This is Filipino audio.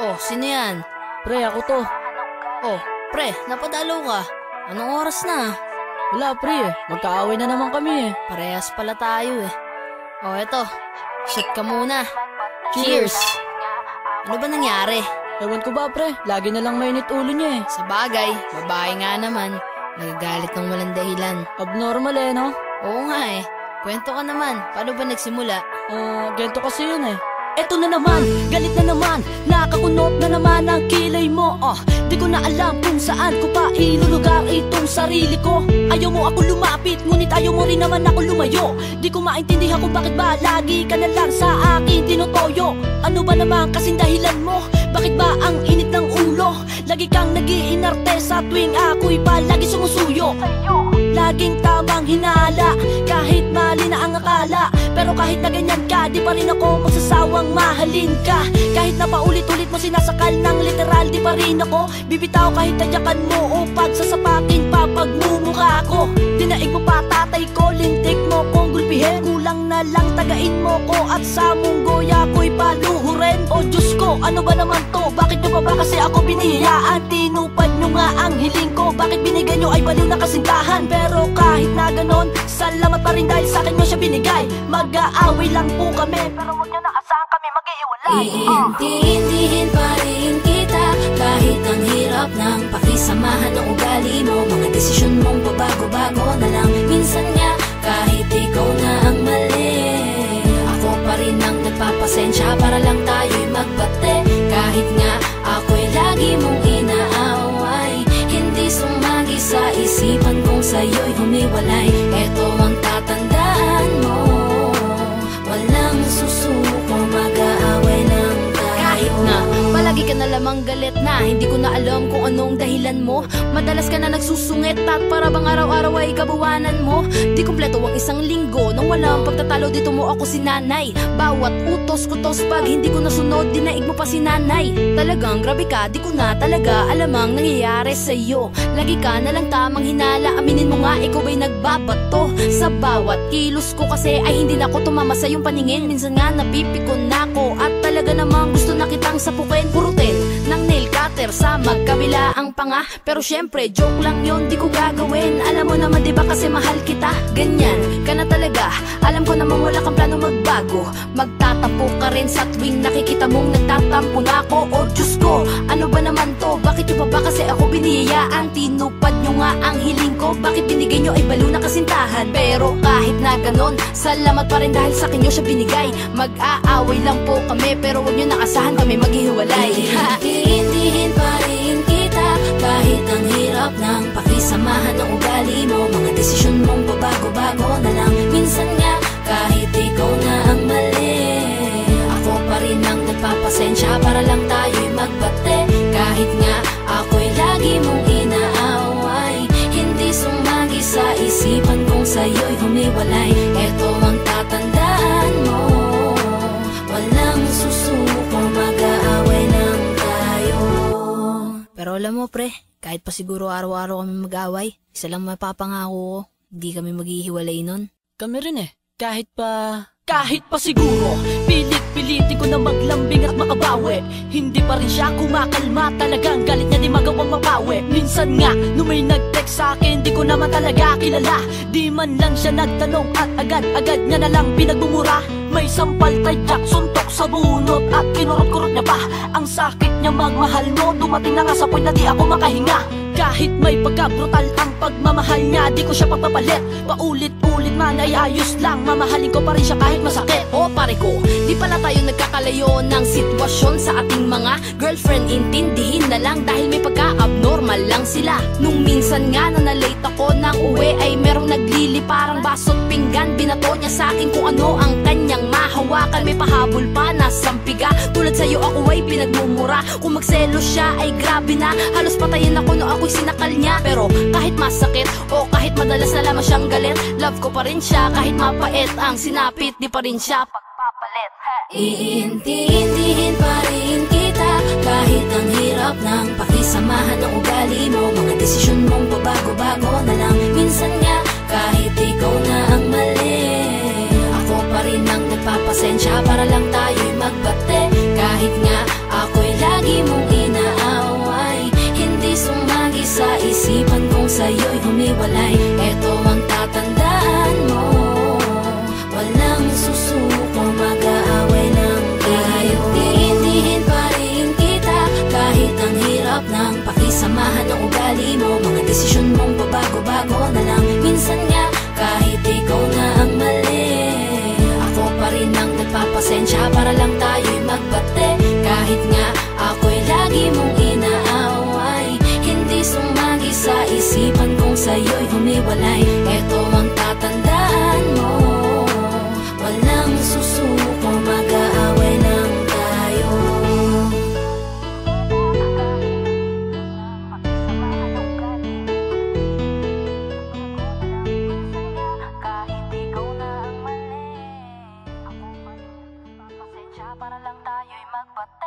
Oh, sino yan? Pre, ako to. Oh, pre, napadalo ka. Anong oras na? Wala pre, magkaaway na naman kami Parehas pala tayo Oh, eto. Shot ka muna. Cheers! Ano ba nangyari? Ewan ko ba pre, lagi na lang mainit ulo niya Sa bagay, babae nga naman. Nagagalit ng walang dahilan. Abnormal no? Oo nga Kwento ka naman, paano ba nagsimula? Ganito kasi yun Eto na naman, galit na naman, nakakunot na naman ang kilay mo Di ko na alam kung saan ko pa ilulugar itong sarili ko. Ayaw mo ako lumapit, ngunit ayaw mo rin naman ako lumayo. Di ko maintindihan kung bakit ba lagi ka na lang sa akin tinutoyo. Ano ba naman kasing dahilan mo? Bakit ba ang init ng ulo? Lagi kang nag-iinarte sa tuwing ako'y palagi sumusuyo. Laging tamang hinala, kahit mali na ang akala. Pero kahit na ganyan ka, di pa rin ako magsasawang mahalin ka. Kahit na paulit-ulit mo sinasakal ng literal, di pa rin ako bibitaw kahit tadyakan mo o pagsasapakin pa pagmumukha ko. Dinaig mo pa tatay ko, lintik mo kong gulpihin. Kulang na lang tagain mo ko at sa munggoya ko'y paluhurin. O Diyos ko, ano ba naman to? Bakit nyo pa ba kasi ako binihiyaan? Tinupad nyo nga ang hiling ko. Bakit binigay nyo ay baliw na kasintahan? Pero kahit na ganon, salamat pa rin dahil sa akin nyo siya binigay. Mag-aaway lang po kami, pero huwag nyo na asahan kami mag-iiwalay. Iintindihin pa rin kita kahit ang hirap ng pakisamahan ng ugali mo. Mga desisyon mong pabago-bago na lang. Minsan nga kahit ikaw na ang mali, ako pa rin ang nagpapasensya para lang tayo'y magbate. Kahit nga ako'y lagi mong inaaway, hindi sumagi sa isipan kong sa'yo'y humiwalay. Eto ang tatandaan mo, walang susuko, mag-aaway lang tayo. Kahit na palagi ka na lamang galit na, hindi ko na alam kung anong dahilan mo. Madalas ka na nagsusungit at para bang araw-araw ay kabuwanan mo. Di kumpleto ang isang linggo nang walang pagtatalo, dito mo ako sinanay. Bawat utos-kutos pag hindi ko nasunod, dinaig mo pa si nanay. Talagang grabe ka, di ko na talaga alam ang nangyayari sa'yo. Lagi ka na lang tamang hinala, aminin mo nga ikaw ay nagbabato. Sa bawat kilos ko kasi ay hindi na ako tumama sa iyong paningin. Minsan nga napipikon na ako at talaga namang gusto na kitang sapukin. Purutin ng nail cutter sa magkabila ang panga. Pero syempre joke lang yon, di ko gagawin. Alam mo naman diba kasi mahal kita. Ganyan ka na talaga, alam ko naman wala kang plano magbago. Magtatampo ka rin sa tuwing nakikita mong nagtatampo na ako. O Diyos ko, ano ba naman to? Bakit nyo pa ba kasi ako binihiyaan? Tinupad nyo nga ang hiling ko. Bakit binigay nyo ay balo na kasintahan? Pero kahit na ganon, salamat pa rin dahil sa akin nyo siya binigay. Mag-aaway lang po kami, pero huwag nyo naasahan kami maghihiwalay. Iintindihin pa rin kita kahit ang hirap ng pakisamahan ng ugali mo. Mga desisyon mong pabago-bago na lang. Minsan nga kahit ikaw na ang mali, ako pa rin ang nagpapasensya para lang tayo'y magbate. Kahit nga ako'y lagi mong inaaway, hindi sumagi sa isipan kong sa'yo'y humiwalay. Eto ang tatandaan mo, walang susuko, mag-aaway lang tayo. Pero alam mo pre, kahit pa siguro araw-araw kami mag-away, isa lang mapapangako ko, hindi kami maghihiwalay nun. Kami rin kahit pa siguro pilit-pilitin ko na maglambing at makabawi, hindi pa rin siya kumakalma. Talagang galit niya di magawang mapawi. Minsan nga nung may nag-text sa'kin, di ko naman talaga kilala. Di man lang siya nagtanong at agad-agad niya na lang pinagmumura. May sampal tadyak, suntok sa bunot at kinurot-kurot niya pa. Ang sakit niya magmahal mo, dumating na nga sa point na di ako makahinga. Kahit may pagka-brutal ang pagmamahal niya, di ko siya pagpapalit. Paulit-ulit man ay ayos lang, mamahalin ko pa rin siya kahit masakit. O pare ko, di pala tayo nagkakalayo ng sitwasyon sa ating mga girlfriend. Intindihin na lang dahil may pagka-abnormal lang sila. Nung minsan nga na na-late ako ng uwi, ay merong naglili parang baso't pinggan. Binato niya sa akin kung ano ang kanyang mahawakan. May pahabol pa na sampiga, tulad sa'yo ako ay pinagmumura. Kung magselos siya ay grabe na, halos patayin ako no ako'y sinakal niya. Pero kahit masakit o kahit madalas na lamang siyang galit, love ko pa rin siya kahit mapait ang sinapit, di pa rin siya pagpapalit. Iintindihin pa rin kita kahit ang hirap ng pakisamahan ng ugali mo. Mga desisyon mong pabago-bago na lang. Minsan nga kahit ikaw na ang mali, ako pa rin ang nagpapasensya para lang tayo'y magbate. Kahit nga ako'y lagi magbabago na lang. Minsan nga kahit ikaw na ang mali, ako pa rin ang nagpapasensya para lang tayo'y magbate. Kahit nga ako'y lagi mong inaaway, hindi sumagi sa isipan kong sa'yo'y humiwalay. Ito ang tatandaan mo, walang susuko, mag-aaway lang tayo. Kahit ikaw na ang mali, ako pa rin nagpapasensya para lang tayo'y magbate.